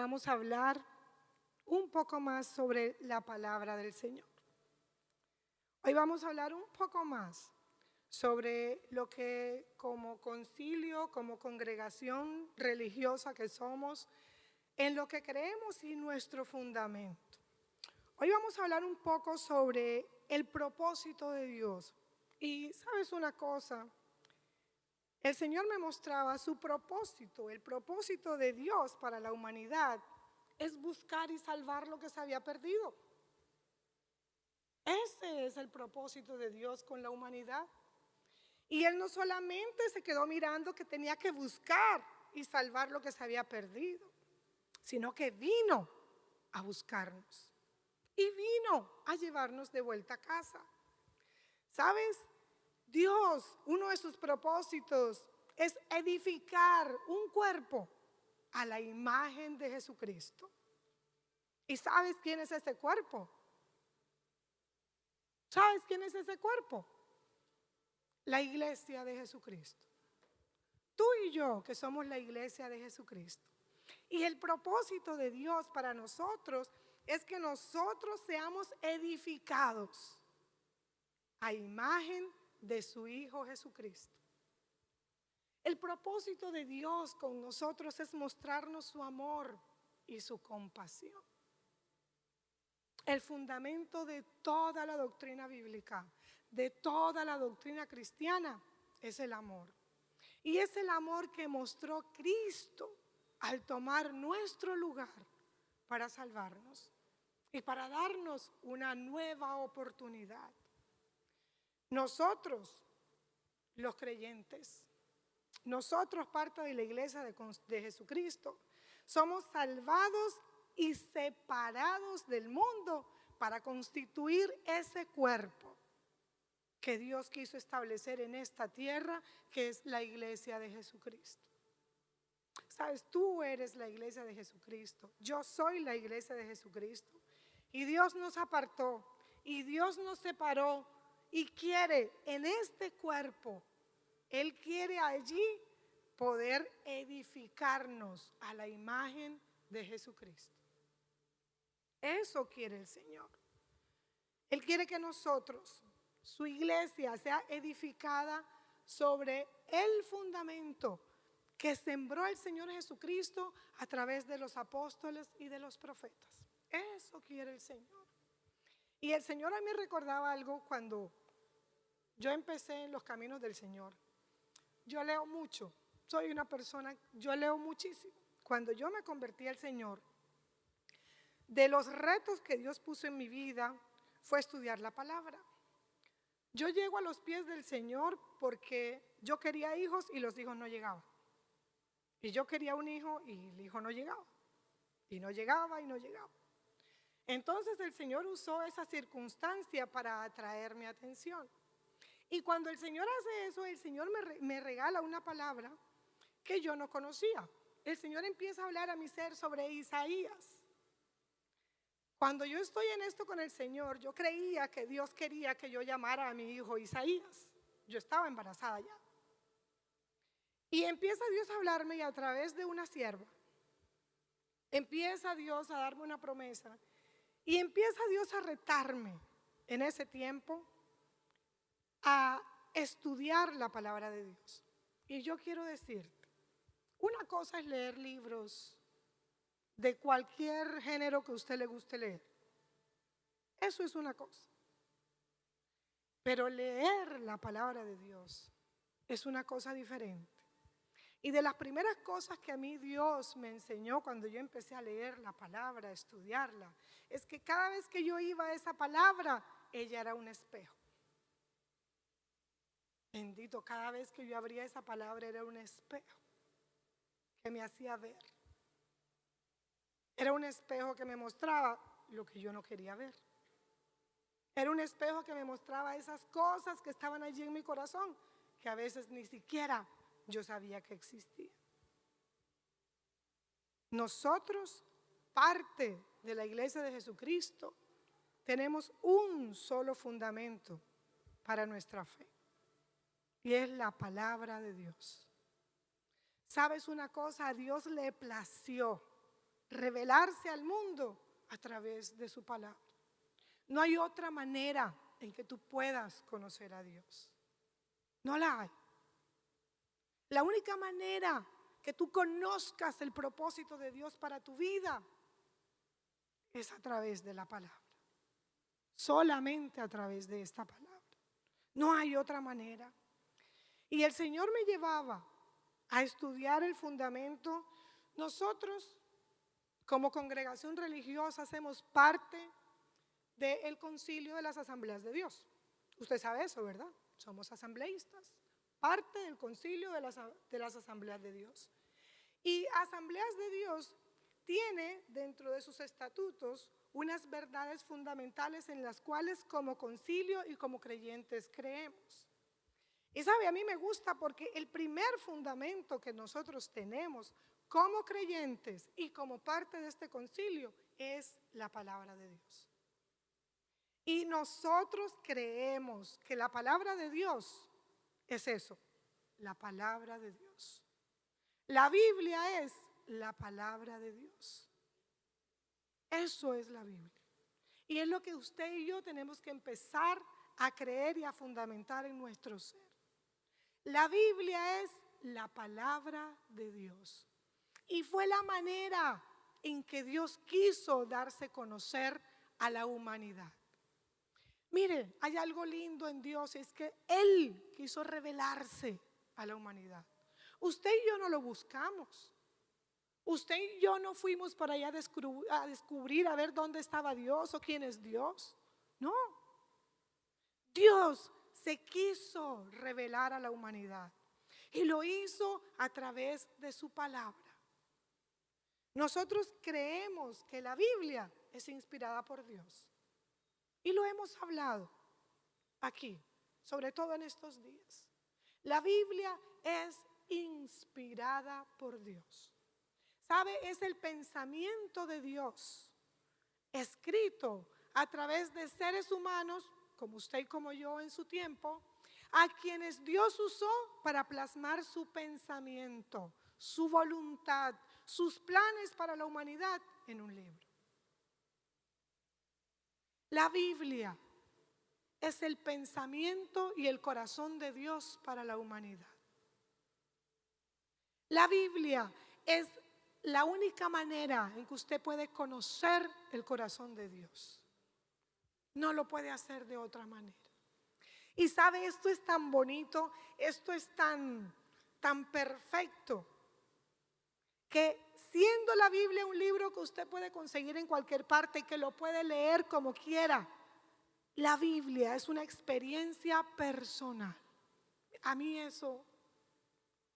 vamos a hablar un poco más sobre la palabra del Señor. Hoy vamos a hablar un poco más sobre lo que como concilio, como congregación religiosa que somos, en lo que creemos y nuestro fundamento. Hoy vamos a hablar un poco sobre el propósito de Dios. Y ¿sabes una cosa? El Señor me mostraba su propósito, el propósito de Dios para la humanidad es buscar y salvar lo que se había perdido. Ese es el propósito de Dios con la humanidad. Y Él no solamente se quedó mirando que tenía que buscar y salvar lo que se había perdido, sino que vino a buscarnos y vino a llevarnos de vuelta a casa. ¿Sabes? Dios, uno de sus propósitos es edificar un cuerpo a la imagen de Jesucristo. ¿Y sabes quién es ese cuerpo? ¿Sabes quién es ese cuerpo? La iglesia de Jesucristo. Tú y yo, que somos la iglesia de Jesucristo. Y el propósito de Dios para nosotros es que nosotros seamos edificados a imagen de su Hijo Jesucristo. El propósito de Dios con nosotros es mostrarnos su amor y su compasión. El fundamento de toda la doctrina bíblica, de toda la doctrina cristiana, es el amor. Y es el amor que mostró Cristo al tomar nuestro lugar para salvarnos y para darnos una nueva oportunidad. Nosotros, los creyentes, nosotros parte de la iglesia de Jesucristo, somos salvados y separados del mundo para constituir ese cuerpo que Dios quiso establecer en esta tierra, que es la iglesia de Jesucristo. Sabes, tú eres la iglesia de Jesucristo, yo soy la iglesia de Jesucristo, y Dios nos apartó y Dios nos separó y quiere en este cuerpo, Él quiere allí poder edificarnos a la imagen de Jesucristo. Eso quiere el Señor. Él quiere que nosotros, su iglesia, sea edificada sobre el fundamento que sembró el Señor Jesucristo a través de los apóstoles y de los profetas. Eso quiere el Señor. Y el Señor a mí recordaba algo cuando yo empecé en los caminos del Señor. Yo leo mucho, soy una persona, yo leo muchísimo. Cuando yo me convertí al Señor, de los retos que Dios puso en mi vida fue estudiar la palabra. Yo llego a los pies del Señor porque yo quería hijos y los hijos no llegaban. Y yo quería un hijo y el hijo no llegaba. Y no llegaba y no llegaba. Entonces el Señor usó esa circunstancia para atraer mi atención. Y cuando el Señor hace eso, el Señor me regala una palabra que yo no conocía. El Señor empieza a hablar a mi ser sobre Isaías. Cuando yo estoy en esto con el Señor, yo creía que Dios quería que yo llamara a mi hijo Isaías. Yo estaba embarazada ya. Y empieza Dios a hablarme y a través de una sierva, empieza Dios a darme una promesa y empieza Dios a retarme en ese tiempo a estudiar la palabra de Dios. Y yo quiero decirte, una cosa es leer libros de cualquier género que a usted le guste leer. Eso es una cosa. Pero leer la palabra de Dios es una cosa diferente. Y de las primeras cosas que a mí Dios me enseñó cuando yo empecé a leer la palabra, a estudiarla, es que cada vez que yo iba a esa palabra, ella era un espejo. Bendito, cada vez que yo abría esa palabra era un espejo que me hacía ver. Era un espejo que me mostraba lo que yo no quería ver. Era un espejo que me mostraba esas cosas que estaban allí en mi corazón, que a veces ni siquiera yo sabía que existían. Nosotros, parte de la iglesia de Jesucristo, tenemos un solo fundamento para nuestra fe. Y es la palabra de Dios. ¿Sabes una cosa? A Dios le plació revelarse al mundo a través de su palabra. No hay otra manera en que tú puedas conocer a Dios. No la hay. La única manera que tú conozcas el propósito de Dios para tu vida es a través de la palabra. Solamente a través de esta palabra. No hay otra manera. Y el Señor me llevaba a estudiar el fundamento. Nosotros, como congregación religiosa, hacemos parte del concilio de las asambleas de Dios. Usted sabe eso, ¿verdad? Somos asambleístas, parte del concilio de las asambleas de Dios. Y asambleas de Dios tiene dentro de sus estatutos unas verdades fundamentales en las cuales como concilio y como creyentes creemos. Y sabe, a mí me gusta porque el primer fundamento que nosotros tenemos como creyentes y como parte de este concilio es la palabra de Dios. Y nosotros creemos que la palabra de Dios es eso, la palabra de Dios. La Biblia es la palabra de Dios. Eso es la Biblia. Y es lo que usted y yo tenemos que empezar a creer y a fundamentar en nuestro ser. La Biblia es la palabra de Dios. Y fue la manera en que Dios quiso darse a conocer a la humanidad. Mire, hay algo lindo en Dios, es que Él quiso revelarse a la humanidad. Usted y yo no lo buscamos. Usted y yo no fuimos para allá a descubrir, a ver dónde estaba Dios o quién es Dios. No. Dios se quiso revelar a la humanidad y lo hizo a través de su palabra. Nosotros creemos que la Biblia es inspirada por Dios y lo hemos hablado aquí, sobre todo en estos días. La Biblia es inspirada por Dios. ¿Sabe? Es el pensamiento de Dios escrito a través de seres humanos, como usted y como yo en su tiempo, a quienes Dios usó para plasmar su pensamiento, su voluntad, sus planes para la humanidad en un libro. La Biblia es el pensamiento y el corazón de Dios para la humanidad. La Biblia es la única manera en que usted puede conocer el corazón de Dios. No lo puede hacer de otra manera. Y sabe, esto es tan bonito, esto es tan perfecto, que siendo la Biblia un libro que usted puede conseguir en cualquier parte y que lo puede leer como quiera, la Biblia es una experiencia personal. A mí eso,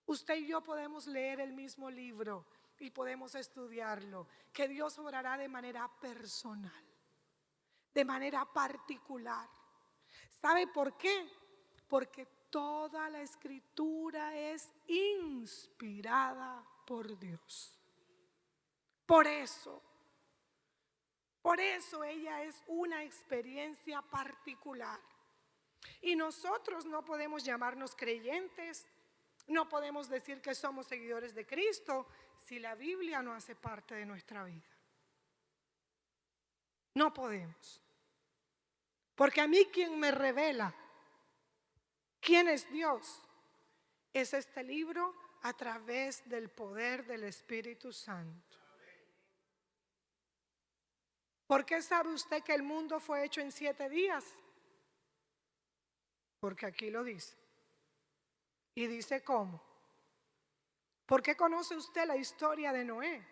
usted y yo podemos leer el mismo libro y podemos estudiarlo, que Dios obrará de manera personal, de manera particular. ¿Sabe por qué? Porque toda la escritura es inspirada por Dios. Por eso ella es una experiencia particular. Y nosotros no podemos llamarnos creyentes, no podemos decir que somos seguidores de Cristo si la Biblia no hace parte de nuestra vida. No podemos. Porque a mí quien me revela quién es Dios es este libro a través del poder del Espíritu Santo. ¿Por qué sabe usted que el mundo fue hecho en 7 días? Porque aquí lo dice. Y dice cómo. ¿Por qué conoce usted la historia de Noé?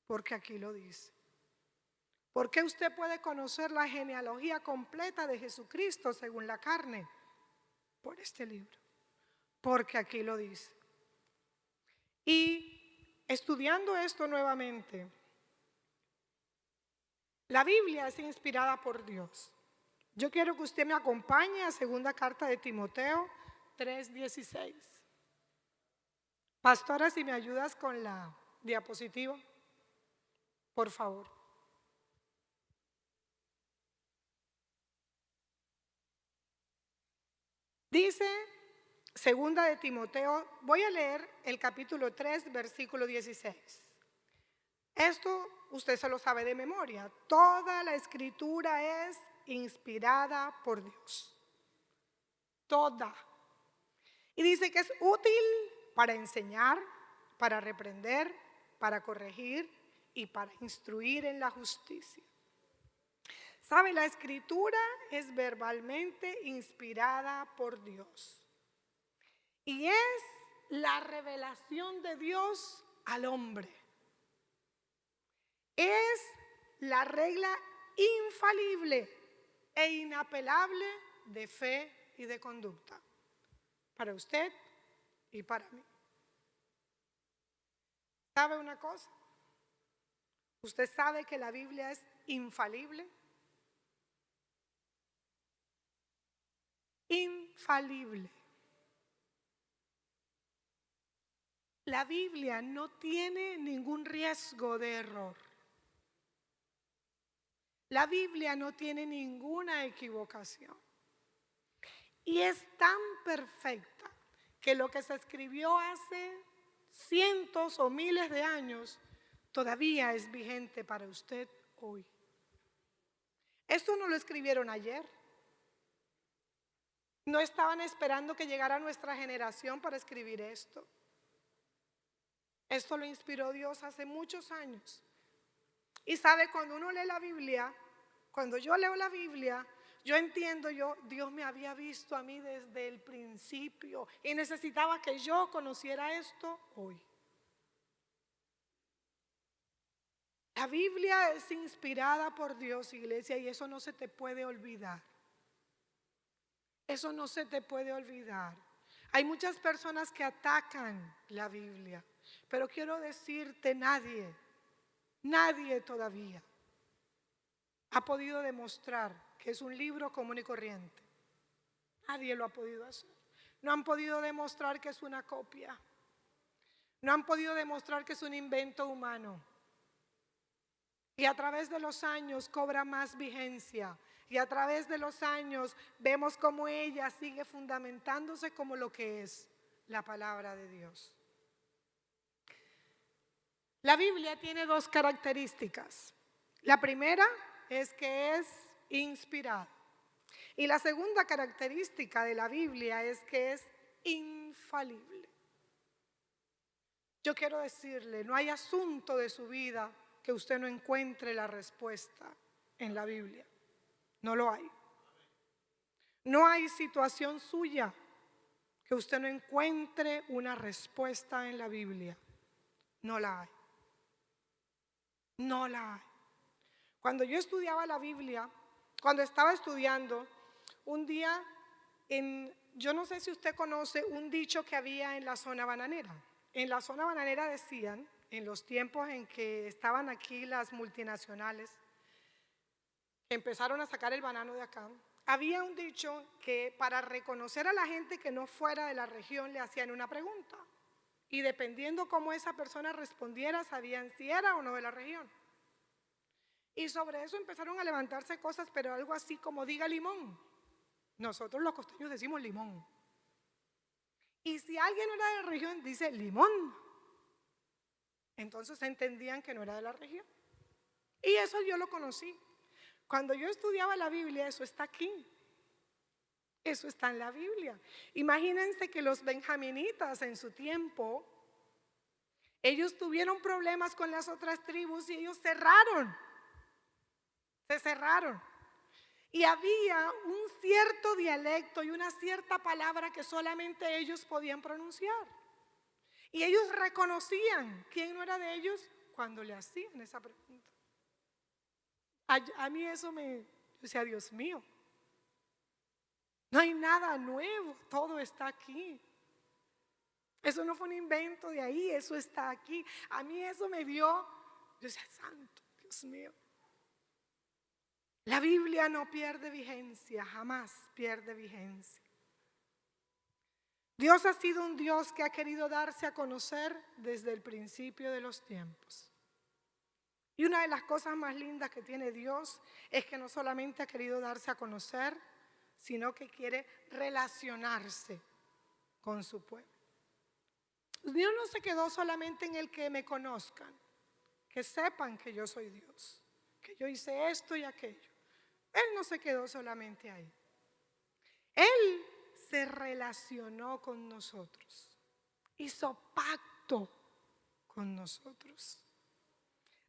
Porque aquí lo dice. ¿Por qué usted puede conocer la genealogía completa de Jesucristo según la carne? Por este libro. Porque aquí lo dice. Y estudiando esto nuevamente, la Biblia es inspirada por Dios. Yo quiero que usted me acompañe a segunda carta de Timoteo 3:16. Pastora, si me ayudas con la diapositiva, por favor. Dice segunda de Timoteo, voy a leer el capítulo 3, versículo 16. Esto usted se lo sabe de memoria. Toda la escritura es inspirada por Dios. Toda. Y dice que es útil para enseñar, para reprender, para corregir y para instruir en la justicia. ¿Sabe? La escritura es verbalmente inspirada por Dios. Y es la revelación de Dios al hombre. Es la regla infalible e inapelable de fe y de conducta para usted y para mí. ¿Sabe una cosa? ¿Usted sabe que la Biblia es infalible? Infalible. La Biblia no tiene ningún riesgo de error. La Biblia no tiene ninguna equivocación. Y es tan perfecta que lo que se escribió hace cientos o miles de años todavía es vigente para usted hoy. Esto no lo escribieron ayer. No estaban esperando que llegara nuestra generación para escribir esto. Esto lo inspiró Dios hace muchos años. Y sabe, cuando uno lee la Biblia, cuando yo leo la Biblia, yo entiendo, Dios me había visto a mí desde el principio y necesitaba que yo conociera esto hoy. La Biblia es inspirada por Dios, iglesia, y eso no se te puede olvidar. Eso no se te puede olvidar. Hay muchas personas que atacan la Biblia, pero quiero decirte, nadie todavía ha podido demostrar que es un libro común y corriente. Nadie lo ha podido hacer. No han podido demostrar que es una copia. No han podido demostrar que es un invento humano. Y a través de los años cobra más vigencia. Y a través de los años vemos cómo ella sigue fundamentándose como lo que es la palabra de Dios. La Biblia tiene dos características. La primera es que es inspirada. Y la segunda característica de la Biblia es que es infalible. Yo quiero decirle, no hay asunto de su vida que usted no encuentre la respuesta en la Biblia. No lo hay. No hay situación suya que usted no encuentre una respuesta en la Biblia. No la hay. No la hay. Cuando yo estudiaba la Biblia, cuando estaba estudiando, un día, yo no sé si usted conoce un dicho que había en la zona bananera. En la zona bananera decían, en los tiempos en que estaban aquí las multinacionales, empezaron a sacar el banano de acá, había un dicho que para reconocer a la gente que no fuera de la región le hacían una pregunta. Y dependiendo cómo esa persona respondiera, sabían si era o no de la región. Y sobre eso empezaron a levantarse cosas, pero algo así como diga limón. Nosotros los costeños decimos limón. Y si alguien no era de la región, dice limón. Entonces entendían que no era de la región. Y eso yo lo conocí. Cuando yo estudiaba la Biblia, eso está aquí. Eso está en la Biblia. Imagínense que los benjaminitas en su tiempo, ellos tuvieron problemas con las otras tribus y ellos cerraron. Se cerraron. Y había un cierto dialecto y una cierta palabra que solamente ellos podían pronunciar. Y ellos reconocían quién no era de ellos cuando le hacían esa pregunta. A mí eso yo decía, Dios mío, no hay nada nuevo, todo está aquí. Eso no fue un invento de ahí, eso está aquí. A mí eso me dio, yo decía, santo, Dios mío. La Biblia no pierde vigencia, jamás pierde vigencia. Dios ha sido un Dios que ha querido darse a conocer desde el principio de los tiempos. Y una de las cosas más lindas que tiene Dios es que no solamente ha querido darse a conocer, sino que quiere relacionarse con su pueblo. Dios no se quedó solamente en el que me conozcan, que sepan que yo soy Dios, que yo hice esto y aquello. Él no se quedó solamente ahí. Él se relacionó con nosotros, hizo pacto con nosotros,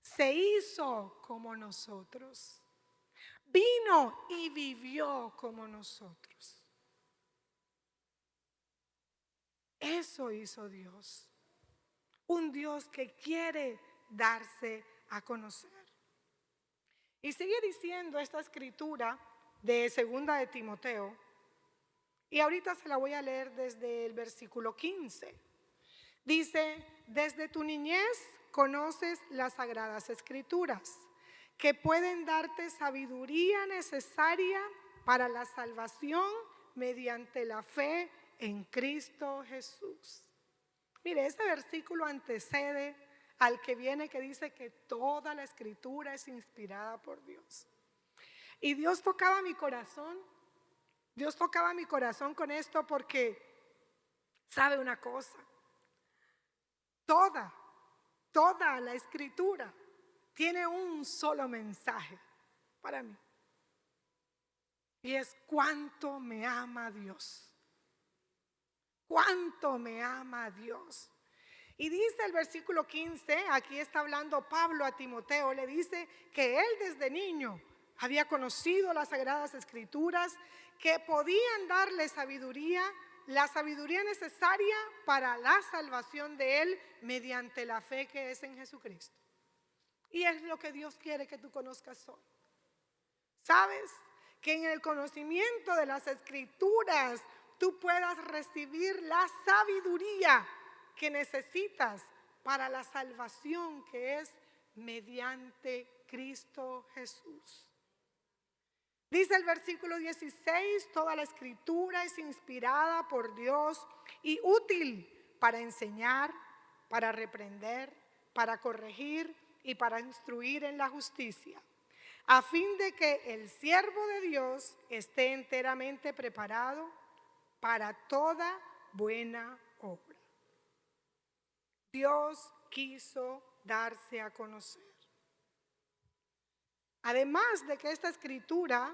se hizo como nosotros, vino y vivió como nosotros. Eso hizo Dios, un Dios que quiere darse a conocer. Y sigue diciendo esta escritura de 2 de Timoteo, y ahorita se la voy a leer desde el versículo 15. Dice: desde tu niñez conoces las sagradas escrituras, que pueden darte sabiduría necesaria para la salvación mediante la fe en Cristo Jesús. Mire, este versículo antecede al que viene, que dice que toda la escritura es inspirada por Dios. Y Dios tocaba mi corazón con esto, porque sabe una cosa: toda la escritura tiene un solo mensaje para mí, y es cuánto me ama Dios. Cuánto me ama Dios. Y dice el versículo 15, aquí está hablando Pablo a Timoteo, le dice que él desde niño había conocido las sagradas escrituras, que podían darle sabiduría, la sabiduría necesaria para la salvación de él mediante la fe que es en Jesucristo. Y es lo que Dios quiere que tú conozcas hoy. ¿Sabes? Que en el conocimiento de las escrituras tú puedas recibir la sabiduría que necesitas para la salvación que es mediante Cristo Jesús. Dice el versículo 16: toda la escritura es inspirada por Dios y útil para enseñar, para reprender, para corregir y para instruir en la justicia, a fin de que el siervo de Dios esté enteramente preparado para toda buena obra. Dios quiso darse a conocer. Además de que esta escritura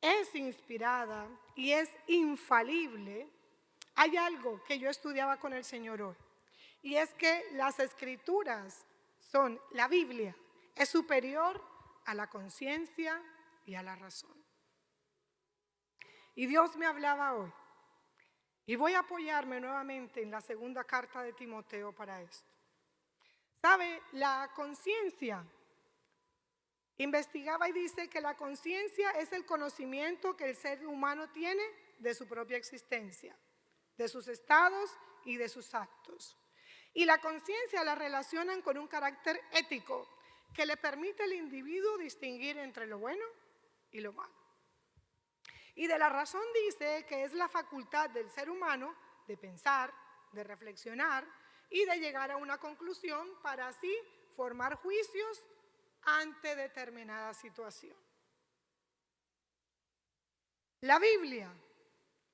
es inspirada y es infalible, hay algo que yo estudiaba con el Señor hoy, y es que las escrituras son, la Biblia es superior a la conciencia y a la razón. Y Dios me hablaba hoy, y voy a apoyarme nuevamente en la segunda carta de Timoteo para esto. ¿Sabe? La conciencia, investigaba y dice que la conciencia es el conocimiento que el ser humano tiene de su propia existencia, de sus estados y de sus actos. Y la conciencia la relacionan con un carácter ético que le permite al individuo distinguir entre lo bueno y lo malo. Y de la razón dice que es la facultad del ser humano de pensar, de reflexionar y de llegar a una conclusión para así formar juicios ante determinada situación. La Biblia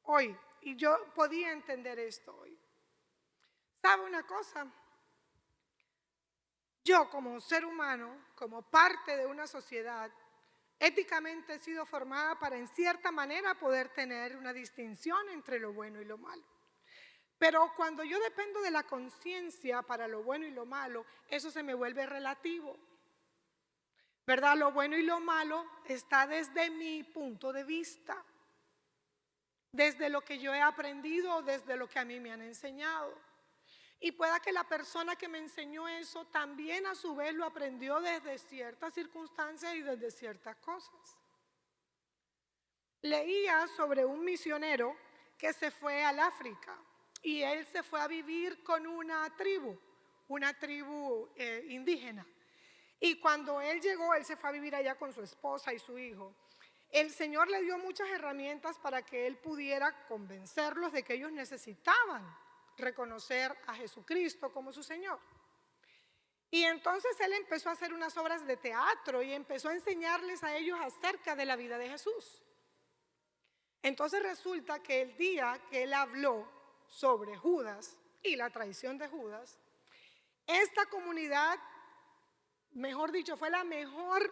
hoy, y yo podía entender esto hoy, ¿sabe una cosa? Yo como ser humano, como parte de una sociedad, éticamente he sido formada para en cierta manera poder tener una distinción entre lo bueno y lo malo. Pero cuando yo dependo de la conciencia para lo bueno y lo malo, eso se me vuelve relativo, ¿verdad? Lo bueno y lo malo está desde mi punto de vista, desde lo que yo he aprendido, desde lo que a mí me han enseñado. Y pueda que la persona que me enseñó eso también a su vez lo aprendió desde ciertas circunstancias y desde ciertas cosas. Leía sobre un misionero que se fue al África y él se fue a vivir con una tribu indígena. Y cuando él llegó, él se fue a vivir allá con su esposa y su hijo. El Señor le dio muchas herramientas para que él pudiera convencerlos de que ellos necesitaban reconocer a Jesucristo como su Señor. Y entonces él empezó a hacer unas obras de teatro y empezó a enseñarles a ellos acerca de la vida de Jesús. Entonces resulta que el día que él habló sobre Judas y la traición de Judas, esta comunidad mejor dicho, fue la mejor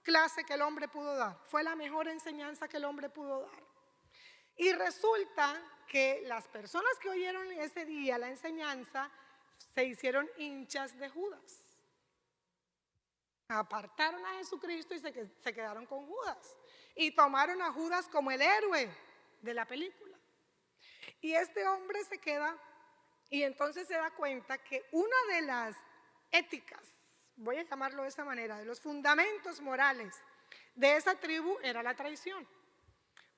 clase que el hombre pudo dar, fue la mejor enseñanza que el hombre pudo dar. Y resulta que las personas que oyeron ese día la enseñanza se hicieron hinchas de Judas. Apartaron a Jesucristo y se quedaron con Judas. Y tomaron a Judas como el héroe de la película. Y este hombre se queda y entonces se da cuenta que una de las éticas, voy a llamarlo de esa manera, de los fundamentos morales de esa tribu era la traición.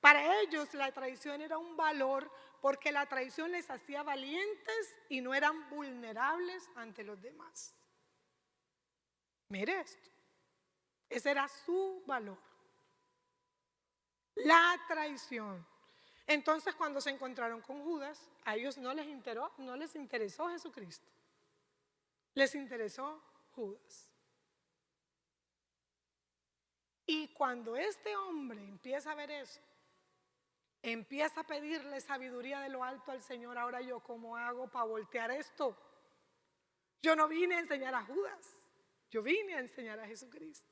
Para ellos la traición era un valor porque la traición les hacía valientes y no eran vulnerables ante los demás. Mire esto, ese era su valor, la traición. Entonces cuando se encontraron con Judas, a ellos no les interesó Jesucristo, les interesó Judas. Y cuando este hombre empieza a ver eso, empieza a pedirle sabiduría de lo alto al Señor. Ahora yo, ¿cómo hago para voltear esto? Yo no vine a enseñar a Judas, yo vine a enseñar a Jesucristo.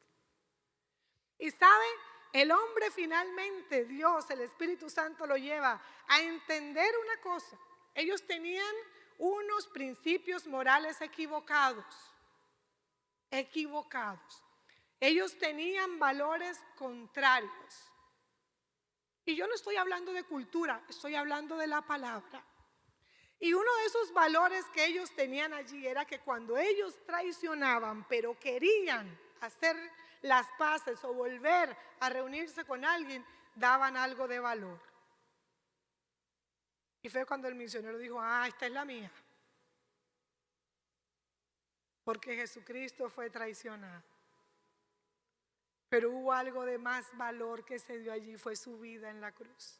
Y sabe, el hombre finalmente, Dios, el Espíritu Santo lo lleva a entender una cosa. Ellos tenían unos principios morales equivocados. Ellos tenían valores contrarios. Y yo no estoy hablando de cultura, estoy hablando de la palabra. Y uno de esos valores que ellos tenían allí era que cuando ellos traicionaban, pero querían hacer las paces o volver a reunirse con alguien, daban algo de valor. Y fue cuando el misionero dijo, esta es la mía. Porque Jesucristo fue traicionado. Pero hubo algo de más valor que se dio allí, fue su vida en la cruz.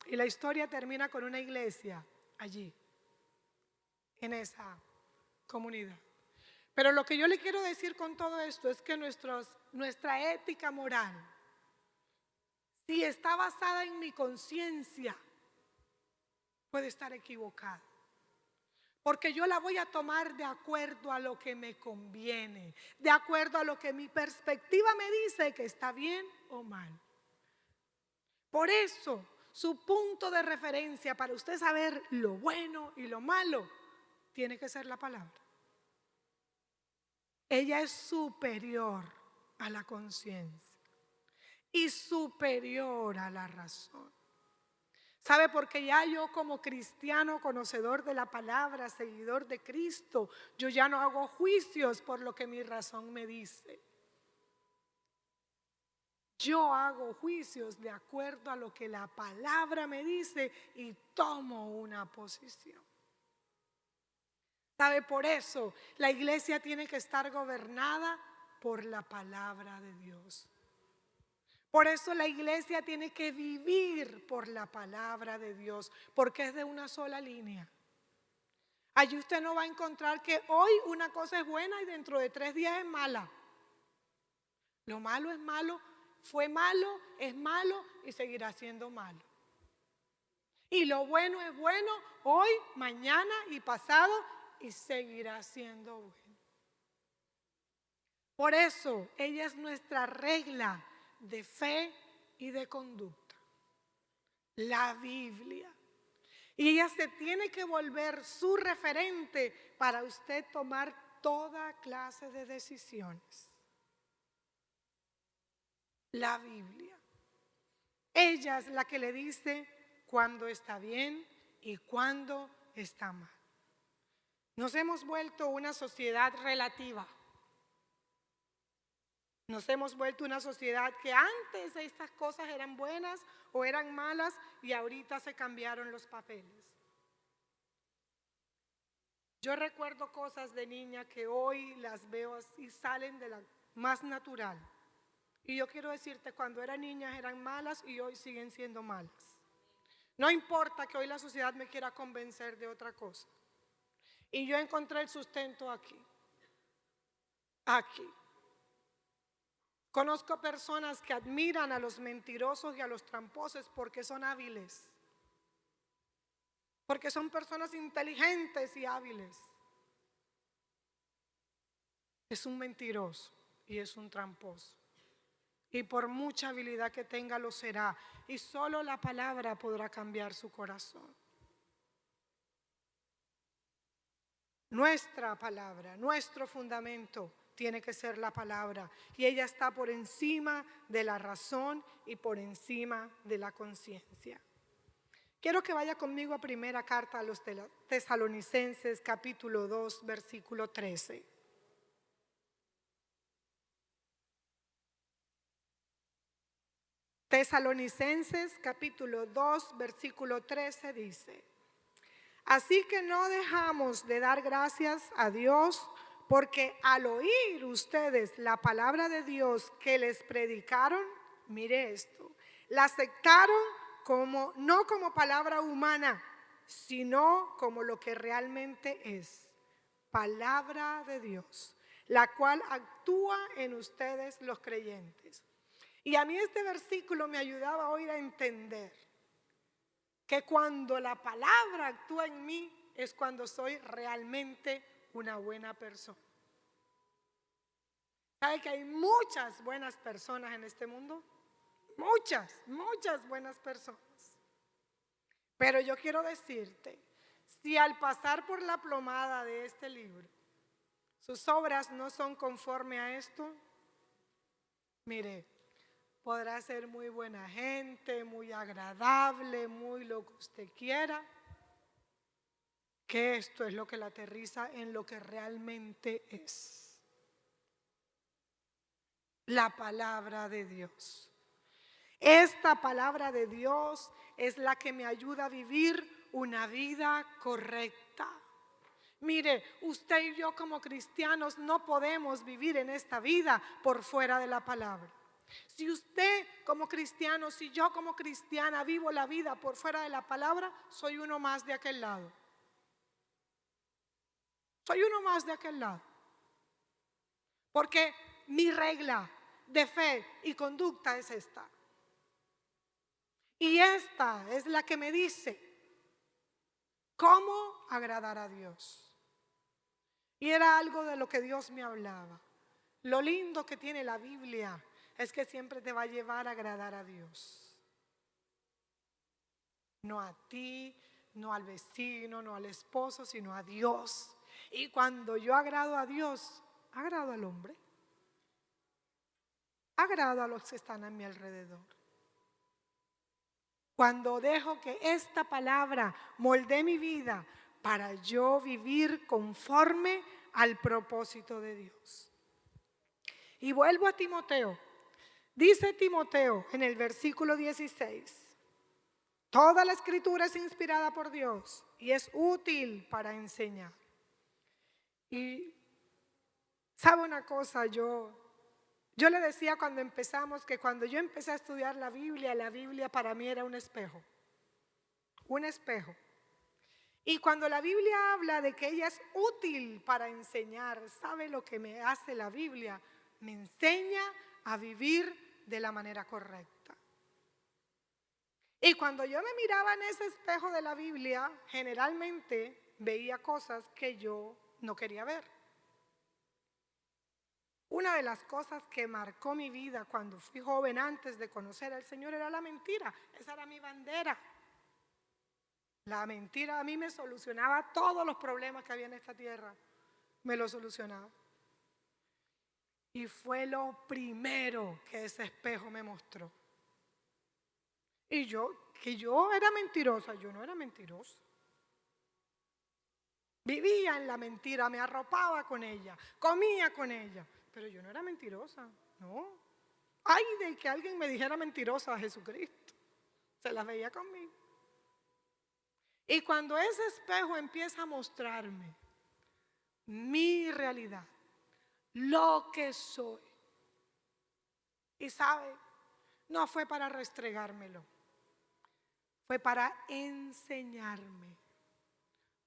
Y la historia termina con una iglesia allí, en esa comunidad. Pero lo que yo le quiero decir con todo esto es que nuestra ética moral, si está basada en mi conciencia, puede estar equivocada. Porque yo la voy a tomar de acuerdo a lo que me conviene, de acuerdo a lo que mi perspectiva me dice que está bien o mal. Por eso, su punto de referencia para usted saber lo bueno y lo malo, tiene que ser la palabra. Ella es superior a la conciencia y superior a la razón. ¿Sabe? Porque ya yo como cristiano, conocedor de la palabra, seguidor de Cristo, yo ya no hago juicios por lo que mi razón me dice. Yo hago juicios de acuerdo a lo que la palabra me dice y tomo una posición. ¿Sabe? Por eso la iglesia tiene que estar gobernada por la palabra de Dios. Por eso la iglesia tiene que vivir por la palabra de Dios, porque es de una sola línea. Allí usted no va a encontrar que hoy una cosa es buena y dentro de 3 días es mala. Lo malo es malo, fue malo, es malo y seguirá siendo malo. Y lo bueno es bueno hoy, mañana y pasado y seguirá siendo bueno. Por eso ella es nuestra regla de fe y de conducta, la Biblia. Y ella se tiene que volver su referente para usted tomar toda clase de decisiones. La Biblia. Ella es la que le dice cuándo está bien y cuándo está mal. Nos hemos vuelto una sociedad relativa. Nos hemos vuelto una sociedad que antes estas cosas eran buenas o eran malas y ahorita se cambiaron los papeles. Yo recuerdo cosas de niña que hoy las veo y salen de la más natural. Y yo quiero decirte, cuando eran niñas eran malas y hoy siguen siendo malas. No importa que hoy la sociedad me quiera convencer de otra cosa. Y yo encontré el sustento aquí. Aquí. Conozco personas que admiran a los mentirosos y a los tramposos porque son hábiles. Porque son personas inteligentes y hábiles. es un mentiroso y es un tramposo. Y por mucha habilidad que tenga lo será. Y solo la palabra podrá cambiar su corazón. Nuestra palabra, nuestro fundamento tiene que ser la palabra. Y ella está por encima de la razón y por encima de la conciencia. Quiero que vaya conmigo a primera carta a los Tesalonicenses, capítulo 2, versículo 13. Tesalonicenses, capítulo 2, versículo 13 dice: así que no dejamos de dar gracias a Dios, porque al oír ustedes la palabra de Dios que les predicaron, mire esto, la aceptaron no como palabra humana, sino como lo que realmente es, palabra de Dios, la cual actúa en ustedes los creyentes. Y a mí este versículo me ayudaba hoy a entender que cuando la palabra actúa en mí es cuando soy realmente una buena persona. ¿Sabe que hay muchas buenas personas en este mundo? Muchas buenas personas. Pero yo quiero decirte, si al pasar por la plomada de este libro, sus obras no son conforme a esto, mire, podrá ser muy buena gente, muy agradable, muy lo que usted quiera, que esto es lo que la aterriza en lo que realmente es. La palabra de Dios. Esta palabra de Dios es la que me ayuda a vivir una vida correcta. Mire, usted y yo como cristianos no podemos vivir en esta vida por fuera de la palabra. Si usted como cristiano, si yo como cristiana vivo la vida por fuera de la palabra, soy uno más de aquel lado. Soy uno más de aquel lado. Porque mi regla de fe y conducta es esta. Y esta es la que me dice cómo agradar a Dios. Y era algo de lo que Dios me hablaba. Lo lindo que tiene la Biblia es que siempre te va a llevar a agradar a Dios. No a ti, no al vecino, no al esposo, sino a Dios. Y cuando yo agrado a Dios, agrado al hombre. Agrado a los que están a mi alrededor. Cuando dejo que esta palabra moldee mi vida para yo vivir conforme al propósito de Dios. Y vuelvo a Timoteo. Dice Timoteo en el versículo 16: toda la escritura es inspirada por Dios y es útil para enseñar. Y ¿sabe una cosa? Yo le decía cuando empezamos que cuando yo empecé a estudiar la Biblia para mí era un espejo. Un espejo. Y cuando la Biblia habla de que ella es útil para enseñar, ¿sabe lo que me hace la Biblia? Me enseña a vivir de la manera correcta. Y cuando yo me miraba en ese espejo de la Biblia, generalmente veía cosas que yo no quería ver. Una de las cosas que marcó mi vida cuando fui joven antes de conocer al Señor era la mentira. Esa era mi bandera. La mentira a mí me solucionaba todos los problemas que había en esta tierra. Me lo solucionaba. Y fue lo primero que ese espejo me mostró. Y que yo era mentirosa, yo no era mentirosa. Vivía en la mentira, me arropaba con ella, comía con ella, pero yo no era mentirosa, no. Ay de que alguien me dijera mentirosa a Jesucristo, se las veía conmigo. Y cuando ese espejo empieza a mostrarme mi realidad, lo que soy, y sabe, no fue para restregármelo, fue para enseñarme.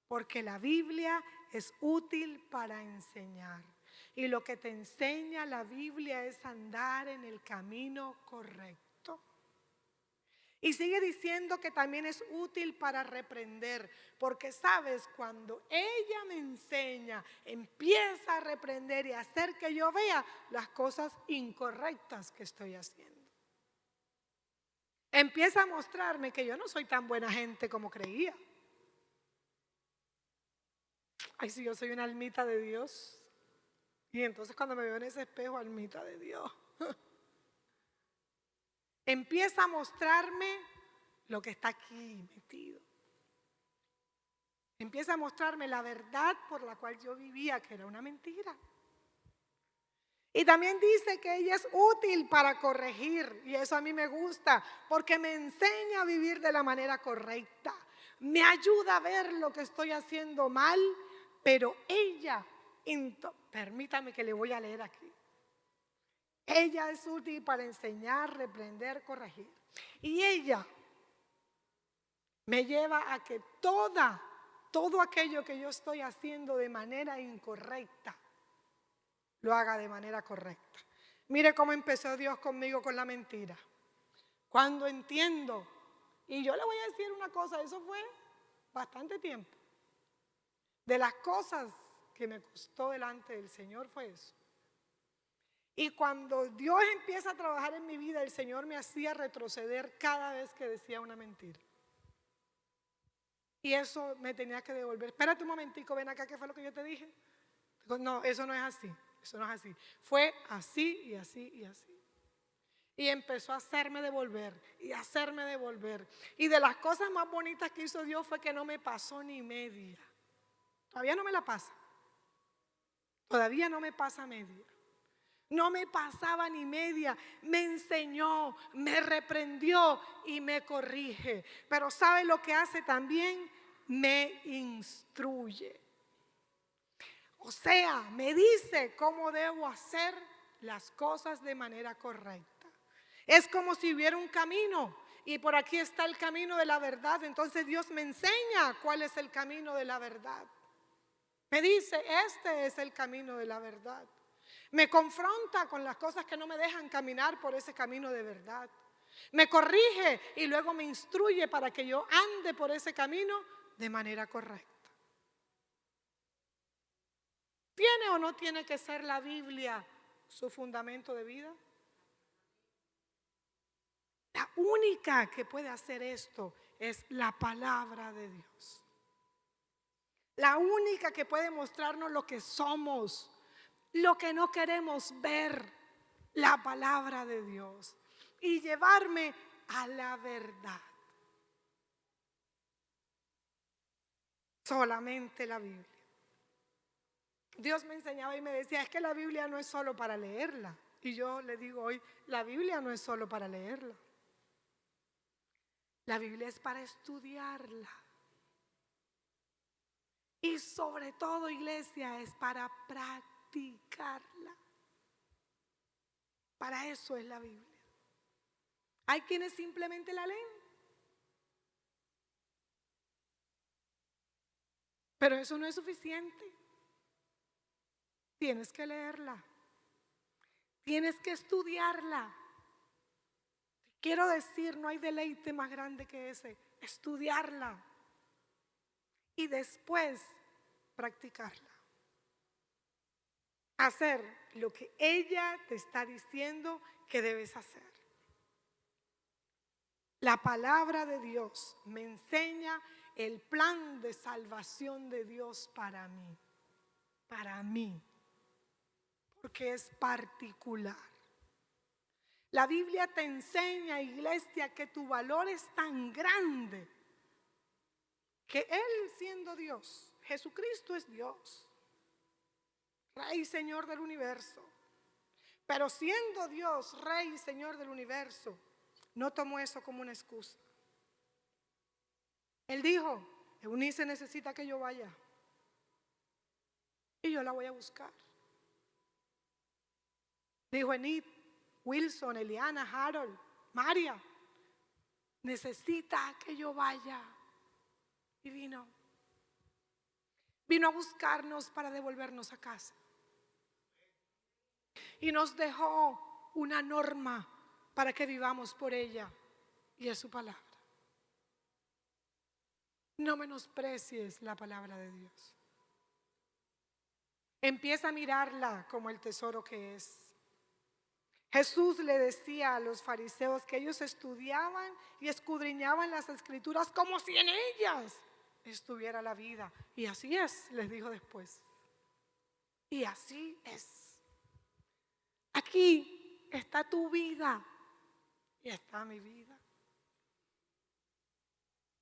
Porque la Biblia es útil para enseñar. Y lo que te enseña la Biblia es andar en el camino correcto. Y sigue diciendo que también es útil para reprender, porque sabes, cuando ella me enseña, empieza a reprender y a hacer que yo vea las cosas incorrectas que estoy haciendo. Empieza a mostrarme que yo no soy tan buena gente como creía. Ay, si yo soy una almita de Dios. Y entonces cuando me veo en ese espejo, almita de Dios. Empieza a mostrarme lo que está aquí metido. Empieza a mostrarme la verdad por la cual yo vivía, que era una mentira. Y también dice que ella es útil para corregir, y eso a mí me gusta, porque me enseña a vivir de la manera correcta. Me ayuda a ver lo que estoy haciendo mal, pero ella, permítame que le voy a leer aquí. Ella es útil para enseñar, reprender, corregir. Y ella me lleva a que todo aquello que yo estoy haciendo de manera incorrecta, lo haga de manera correcta. Mire cómo empezó Dios conmigo con la mentira. Cuando entiendo, y yo le voy a decir una cosa, eso fue bastante tiempo. De las cosas que me costó delante del Señor fue eso. Y cuando Dios empieza a trabajar en mi vida, el Señor me hacía retroceder cada vez que decía una mentira. Y eso me tenía que devolver. Espérate un momentico, ven acá, ¿qué fue lo que yo te dije? No, eso no es así, eso no es así. Fue así y así y así. Y empezó a hacerme devolver y hacerme devolver. Y de las cosas más bonitas que hizo Dios fue que no me pasó ni media. Todavía no me la pasa. Todavía no me pasa media. No me pasaba ni media, me enseñó, me reprendió y me corrige. Pero ¿sabe lo que hace también? Me instruye. O sea, me dice cómo debo hacer las cosas de manera correcta. Es como si hubiera un camino y por aquí está el camino de la verdad. Entonces Dios me enseña cuál es el camino de la verdad. Me dice, este es el camino de la verdad. Me confronta con las cosas que no me dejan caminar por ese camino de verdad. Me corrige y luego me instruye para que yo ande por ese camino de manera correcta. ¿Tiene o no tiene que ser la Biblia su fundamento de vida? La única que puede hacer esto es la palabra de Dios. La única que puede mostrarnos lo que somos, lo que no queremos ver, la palabra de Dios, y llevarme a la verdad. Solamente la Biblia. Dios me enseñaba y me decía, es que la Biblia no es solo para leerla. Y yo le digo hoy, la Biblia no es solo para leerla. La Biblia es para estudiarla. Y sobre todo, iglesia, es para practicarla. Para eso es la Biblia. Hay quienes simplemente la leen. Pero eso no es suficiente. Tienes que leerla. Tienes que estudiarla. Quiero decir, no hay deleite más grande que ese. Estudiarla. Y después practicarla. Hacer lo que ella te está diciendo que debes hacer. La palabra de Dios me enseña el plan de salvación de Dios para mí. Para mí. Porque es particular. La Biblia te enseña, iglesia, que tu valor es tan grande que Él, siendo Dios, Jesucristo es Dios, Rey y Señor del universo. Pero siendo Dios, Rey y Señor del universo, no tomó eso como una excusa. Él dijo, Eunice necesita que yo vaya y yo la voy a buscar. Dijo Enid, Wilson, Eliana, Harold, María, necesita que yo vaya. Y vino a buscarnos para devolvernos a casa. Y nos dejó una norma para que vivamos por ella. y es su palabra. No menosprecies la palabra de Dios. Empieza a mirarla como el tesoro que es. Jesús le decía a los fariseos que ellos estudiaban y escudriñaban las escrituras como si en ellas estuviera la vida. Y así es, les dijo después. Y así es. Aquí está tu vida y está mi vida.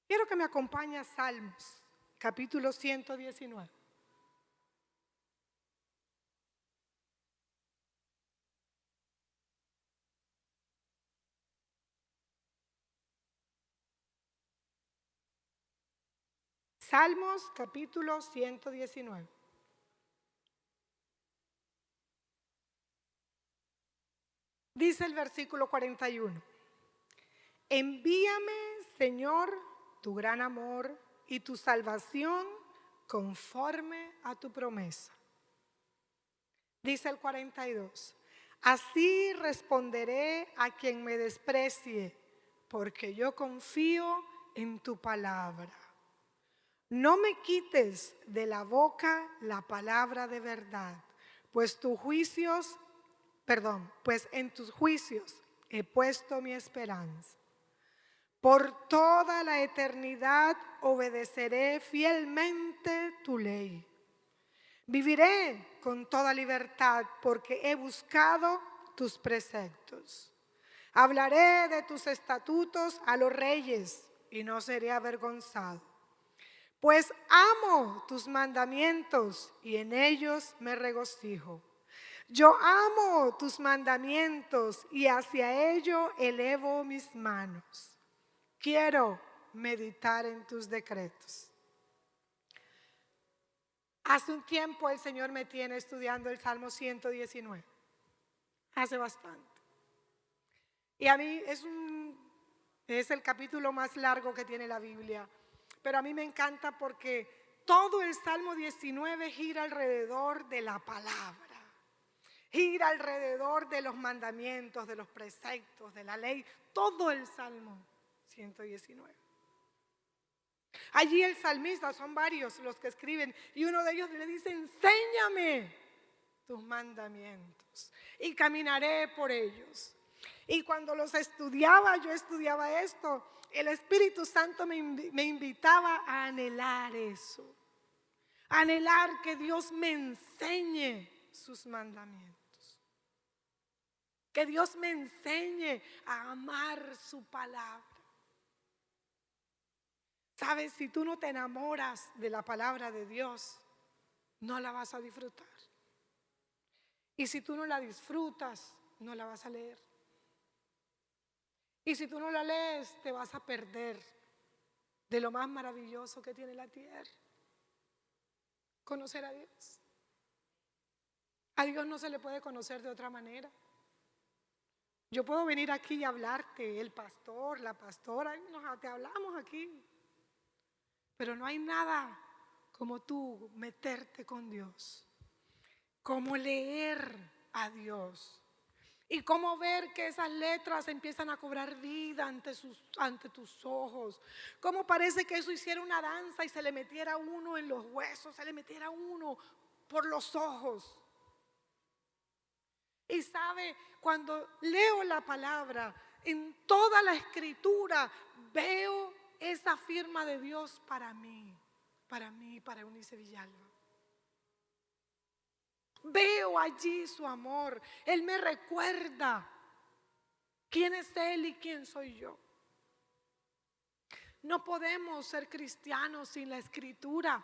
Quiero que me acompañe a Salmos, capítulo 119. Salmos, capítulo 119. Dice el versículo 41. Envíame, Señor, tu gran amor y tu salvación conforme a tu promesa. Dice el 42. Así responderé a quien me desprecie, porque yo confío en tu palabra. No me quites de la boca la palabra de verdad, pues en tus juicios he puesto mi esperanza. Por toda la eternidad obedeceré fielmente tu ley. Viviré con toda libertad porque he buscado tus preceptos. Hablaré de tus estatutos a los reyes y no seré avergonzado. Pues amo tus mandamientos y en ellos me regocijo. Yo amo tus mandamientos y hacia ello elevo mis manos. Quiero meditar en tus decretos. Hace un tiempo el Señor me tiene estudiando el Salmo 119. Hace bastante. Y a mí es el capítulo más largo que tiene la Biblia. Pero a mí me encanta porque todo el Salmo 19 gira alrededor de la palabra. Gira alrededor de los mandamientos, de los preceptos, de la ley. Todo el Salmo 119. Allí el salmista, son varios los que escriben, y uno de ellos le dice: enséñame tus mandamientos y caminaré por ellos. Y cuando los estudiaba, yo estudiaba esto, el Espíritu Santo me invitaba a anhelar eso, a anhelar que Dios me enseñe sus mandamientos, que Dios me enseñe a amar su palabra. Sabes, si tú no te enamoras de la palabra de Dios, no la vas a disfrutar. Y si tú no la disfrutas, no la vas a leer. Y si tú no la lees, te vas a perder de lo más maravilloso que tiene la tierra: conocer a Dios. A Dios no se le puede conocer de otra manera. Yo puedo venir aquí y hablarte, el pastor, la pastora, te hablamos aquí. Pero no hay nada como tú meterte con Dios, como leer a Dios y como ver que esas letras empiezan a cobrar vida ante tus ojos. Como parece que eso hiciera una danza y se le metiera uno en los huesos, se le metiera uno por los ojos. Y sabe, cuando leo la palabra, en toda la escritura veo esa firma de Dios para mí, para Eunice Villalba. Veo allí su amor. Él me recuerda quién es Él y quién soy yo. No podemos ser cristianos sin la escritura.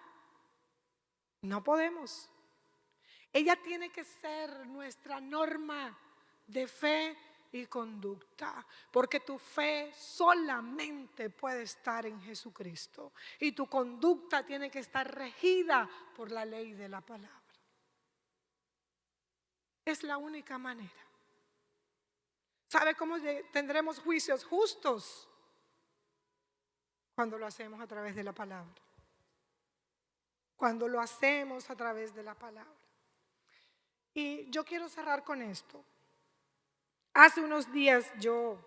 No podemos. Ella tiene que ser nuestra norma de fe y conducta, porque tu fe solamente puede estar en Jesucristo y tu conducta tiene que estar regida por la ley de la palabra. Es la única manera. ¿Sabe cómo tendremos juicios justos? Cuando lo hacemos a través de la palabra. Cuando lo hacemos a través de la palabra. Y yo quiero cerrar con esto. Hace unos días yo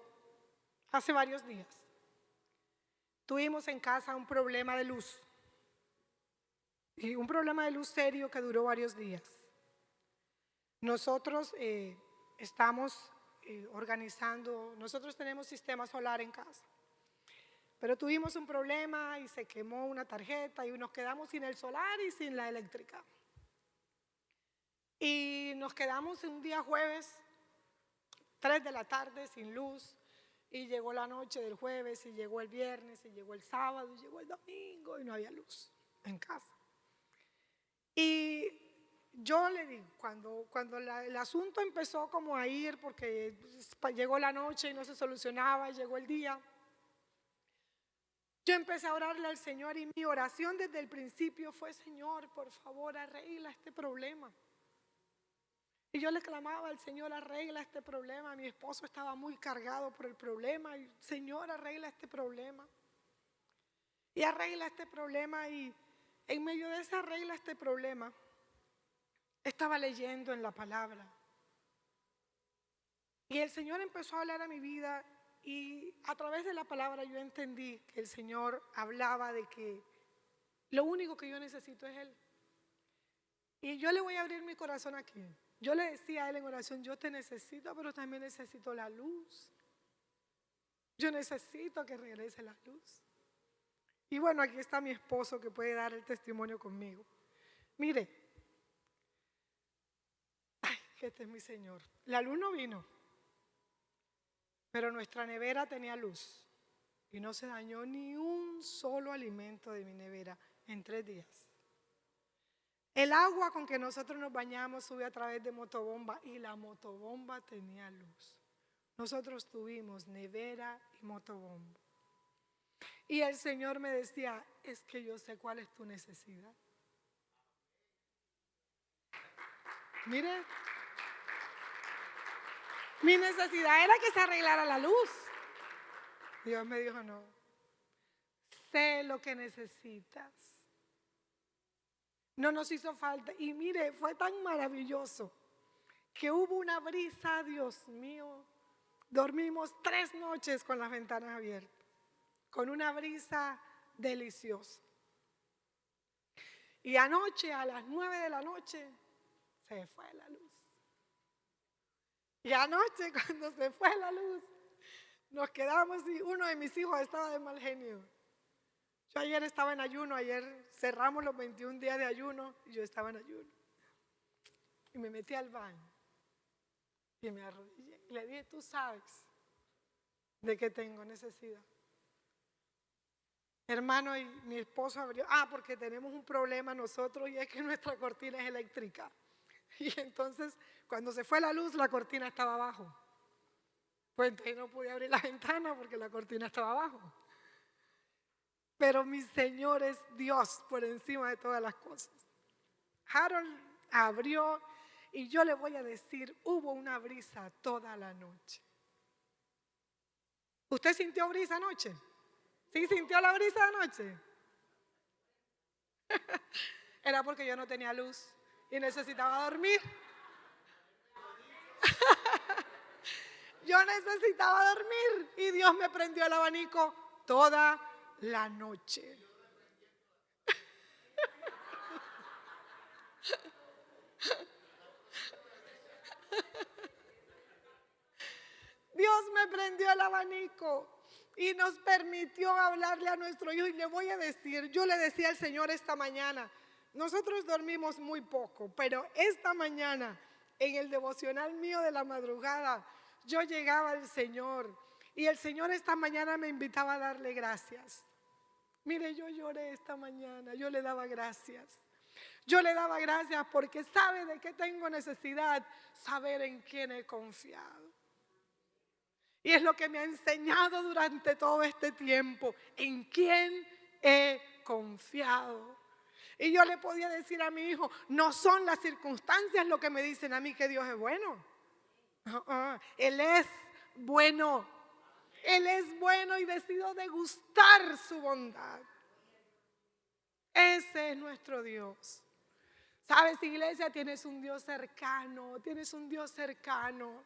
hace varios días. Tuvimos en casa un problema de luz. Y un problema de luz serio que duró varios días. Nosotros estamos organizando, nosotros tenemos sistema solar en casa. Pero tuvimos un problema y se quemó una tarjeta y nos quedamos sin el solar y sin la eléctrica. Y nos quedamos un día jueves, 3 de la tarde, sin luz. Y llegó la noche del jueves, y llegó el viernes, y llegó el sábado, y llegó el domingo, y no había luz en casa. Y yo le digo, cuando el asunto empezó como a ir, porque llegó la noche y no se solucionaba, y llegó el día, yo empecé a orarle al Señor y mi oración desde el principio fue: Señor, por favor, arregla este problema. Y yo le clamaba al Señor: arregla este problema. Mi esposo estaba muy cargado por el problema y: Señor, arregla este problema. Y arregla este problema, y en medio de esa arregla este problema, estaba leyendo en la palabra. Y el Señor empezó a hablar a mi vida, y a través de la palabra yo entendí que el Señor hablaba de que lo único que yo necesito es Él. Y yo le voy a abrir mi corazón aquí. Yo le decía a Él en oración: yo te necesito, pero también necesito la luz. Yo necesito que regrese la luz. Y bueno, aquí está mi esposo que puede dar el testimonio conmigo. Mire, ay, que este es mi Señor. La luz no vino, pero nuestra nevera tenía luz y no se dañó ni un solo alimento de mi nevera en 3 días. El agua con que nosotros nos bañamos sube a través de motobomba y la motobomba tenía luz. Nosotros tuvimos nevera y motobomba. Y el Señor me decía: es que yo sé cuál es tu necesidad. Mire, mi necesidad era que se arreglara la luz. Dios me dijo: no, sé lo que necesitas. No nos hizo falta. Y mire, fue tan maravilloso que hubo una brisa, Dios mío. Dormimos 3 noches con las ventanas abiertas, con una brisa deliciosa. Y anoche a las 9 de la noche se fue la luz. Y anoche, cuando se fue la luz, nos quedamos y uno de mis hijos estaba de mal genio. Yo ayer estaba en ayuno, ayer cerramos los 21 días de ayuno y yo estaba en ayuno. Y me metí al baño y me arrodillé y le dije: tú sabes de qué tengo necesidad. Hermano, y mi esposo abrió, porque tenemos un problema nosotros, y es que nuestra cortina es eléctrica. Y entonces, cuando se fue la luz, la cortina estaba abajo. Pues entonces no pude abrir la ventana porque la cortina estaba abajo. Pero mi Señor es Dios por encima de todas las cosas. Harold abrió y yo le voy a decir, hubo una brisa toda la noche. ¿Usted sintió brisa anoche? ¿Sí sintió la brisa anoche? Era porque yo no tenía luz y necesitaba dormir. Yo necesitaba dormir y Dios me prendió el abanico toda la noche. Dios me prendió el abanico y nos permitió hablarle a nuestro hijo. Y le voy a decir, yo le decía al Señor esta mañana, nosotros dormimos muy poco, pero esta mañana en el devocional mío de la madrugada, yo llegaba al Señor y el Señor esta mañana me invitaba a darle gracias. Mire, yo lloré esta mañana, yo le daba gracias. Yo le daba gracias porque sabe de qué tengo necesidad, saber en quién he confiado. Y es lo que me ha enseñado durante todo este tiempo, en quién he confiado. Y yo le podía decir a mi hijo, no son las circunstancias lo que me dicen a mí que Dios es bueno. Él es bueno. Él es bueno y decido degustar su bondad. Ese es nuestro Dios. ¿Sabes, iglesia? Tienes un Dios cercano, tienes un Dios cercano.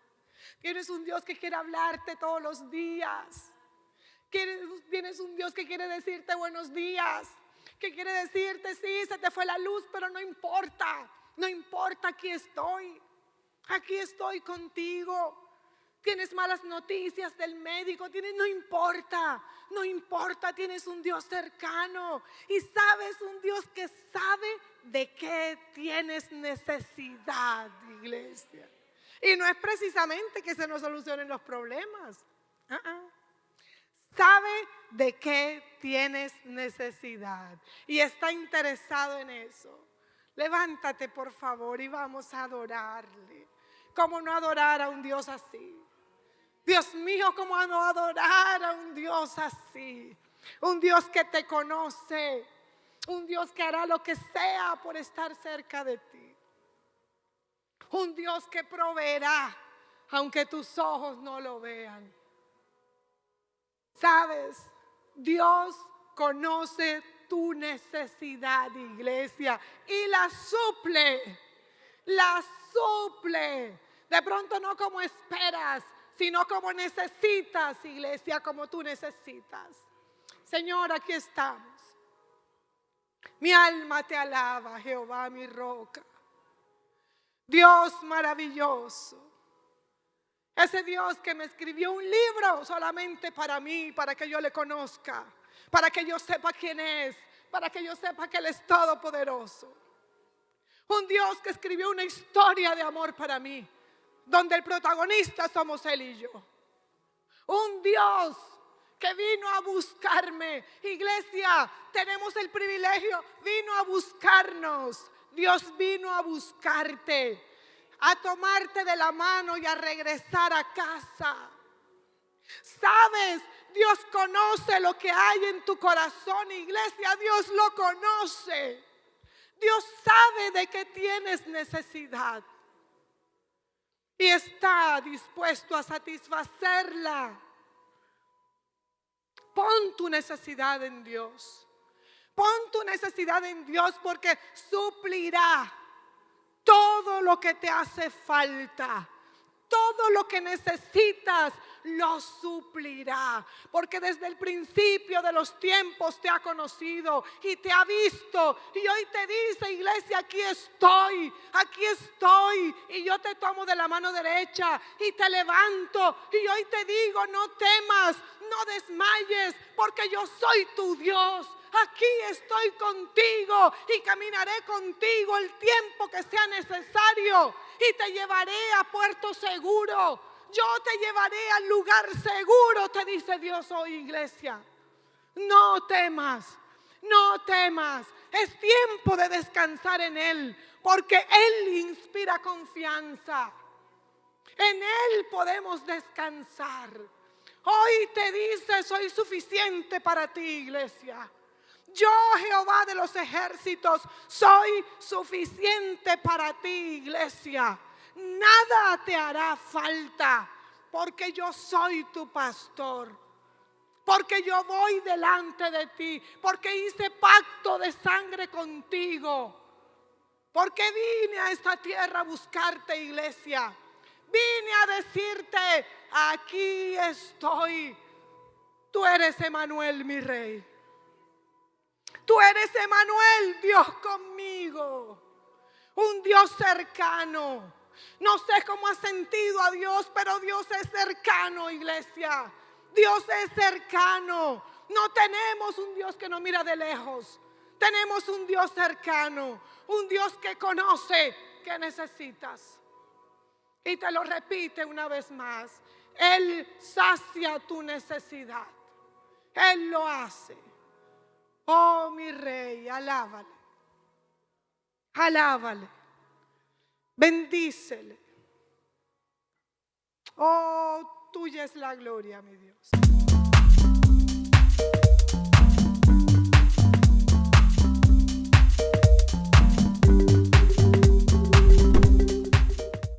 Tienes un Dios que quiere hablarte todos los días. Tienes un Dios que quiere decirte buenos días, que quiere decirte, sí, se te fue la luz, pero no importa, no importa, aquí estoy contigo. Tienes malas noticias del médico, no importa, tienes un Dios cercano y sabes, un Dios que sabe de qué tienes necesidad, iglesia. Y no es precisamente que se nos solucionen los problemas. Sabe de qué tienes necesidad y está interesado en eso. Levántate, por favor, y vamos a adorarle. ¿Cómo no adorar a un Dios así? Dios mío, ¿cómo no adorar a un Dios así? Un Dios que te conoce, un Dios que hará lo que sea por estar cerca de ti. Un Dios que proveerá, aunque tus ojos no lo vean. ¿Sabes? Dios conoce tu necesidad, iglesia, y la suple. De pronto no como esperas, sino como necesitas, iglesia, como tú necesitas. Señor, aquí estamos. Mi alma te alaba, Jehová, mi roca. Dios maravilloso. Ese Dios que me escribió un libro solamente para mí, para que yo le conozca, para que yo sepa quién es, para que yo sepa que Él es todopoderoso. Un Dios que escribió una historia de amor para mí, donde el protagonista somos Él y yo. Un Dios que vino a buscarme. Iglesia, tenemos el privilegio, vino a buscarnos. Dios vino a buscarte, a tomarte de la mano y a regresar a casa. ¿Sabes? Dios conoce lo que hay en tu corazón, iglesia. Dios lo conoce. Dios sabe de qué tienes necesidad y está dispuesto a satisfacerla. Pon tu necesidad en Dios. Pon tu necesidad en Dios, porque suplirá todo lo que te hace falta. Todo lo que necesitas lo suplirá, porque desde el principio de los tiempos te ha conocido y te ha visto, y hoy te dice, iglesia, aquí estoy, y yo te tomo de la mano derecha y te levanto, y hoy te digo, no temas, no desmayes, porque yo soy tu Dios. Aquí estoy contigo y caminaré contigo el tiempo que sea necesario y te llevaré a puerto seguro. Yo te llevaré al lugar seguro, te dice Dios hoy, iglesia. No temas, no temas. Es tiempo de descansar en Él, porque Él inspira confianza. En Él podemos descansar. Hoy te dice, soy suficiente para ti, iglesia. Yo, Jehová de los ejércitos, soy suficiente para ti, iglesia. Nada te hará falta, porque yo soy tu pastor. Porque yo voy delante de ti, porque hice pacto de sangre contigo. Porque vine a esta tierra a buscarte, iglesia. Vine a decirte, aquí estoy. Tú eres Emanuel, mi rey. Tú eres Emanuel, Dios conmigo. Un Dios cercano. No sé cómo has sentido a Dios, pero Dios es cercano, iglesia. Dios es cercano. No tenemos un Dios que nos mira de lejos. Tenemos un Dios cercano. Un Dios que conoce qué necesitas. Y te lo repite una vez más. Él sacia tu necesidad. Él lo hace. Oh, mi rey, alábale. Alábale. Bendícele. Oh, tuya es la gloria, mi Dios.